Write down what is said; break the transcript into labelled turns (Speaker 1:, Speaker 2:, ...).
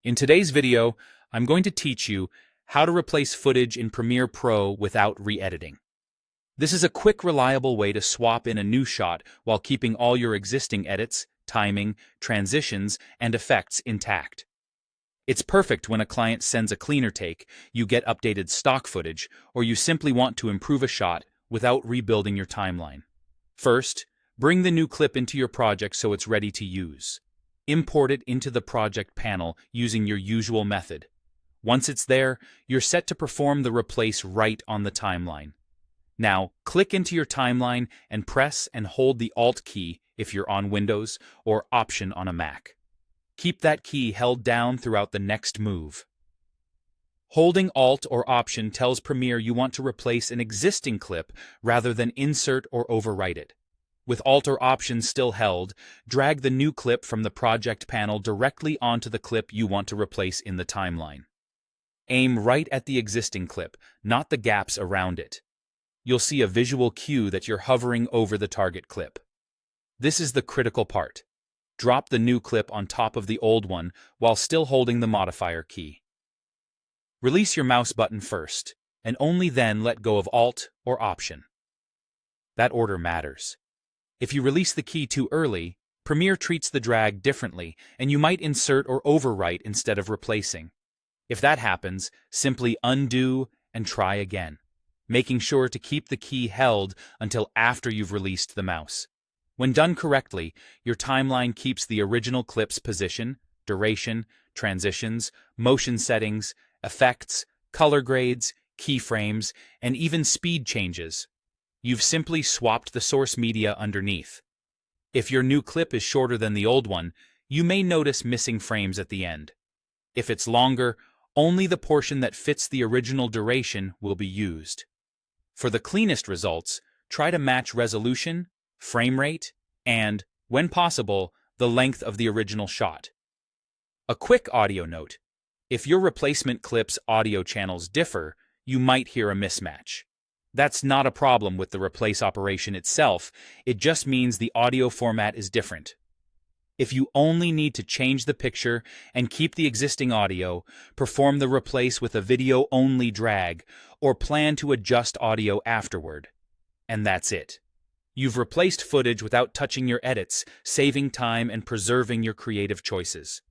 Speaker 1: In today's video, I'm going to teach you how to replace footage in Premiere Pro without re-editing. This is a quick, reliable way to swap in a new shot while keeping all your existing edits, timing, transitions, and effects intact. It's perfect when a client sends a cleaner take, you get updated stock footage, or you simply want to improve a shot without rebuilding your timeline. First, bring the new clip into your project so it's ready to use. Import it into the project panel using your usual method. Once it's there, you're set to perform the replace right on the timeline. Now, click into your timeline and press and hold the Alt key if you're on Windows or Option on a Mac. Keep that key held down throughout the next move. Holding Alt or Option tells Premiere you want to replace an existing clip rather than insert or overwrite it. With Alt or Option still held, drag the new clip from the project panel directly onto the clip you want to replace in the timeline. Aim right at the existing clip, not the gaps around it. You'll see a visual cue that you're hovering over the target clip. This is the critical part. Drop the new clip on top of the old one while still holding the modifier key. Release your mouse button first, and only then let go of Alt or Option. That order matters. If you release the key too early, Premiere treats the drag differently, and you might insert or overwrite instead of replacing. If that happens, simply undo and try again, making sure to keep the key held until after you've released the mouse. When done correctly, your timeline keeps the original clip's position, duration, transitions, motion settings, effects, color grades, keyframes, and even speed changes. You've simply swapped the source media underneath. If your new clip is shorter than the old one, you may notice missing frames at the end. If it's longer, only the portion that fits the original duration will be used. For the cleanest results, try to match resolution, frame rate, and, when possible, the length of the original shot. A quick audio note: if your replacement clip's audio channels differ, you might hear a mismatch. That's not a problem with the replace operation itself, it just means the audio format is different. If you only need to change the picture and keep the existing audio, perform the replace with a video-only drag, or plan to adjust audio afterward. And that's it. You've replaced footage without touching your edits, saving time and preserving your creative choices.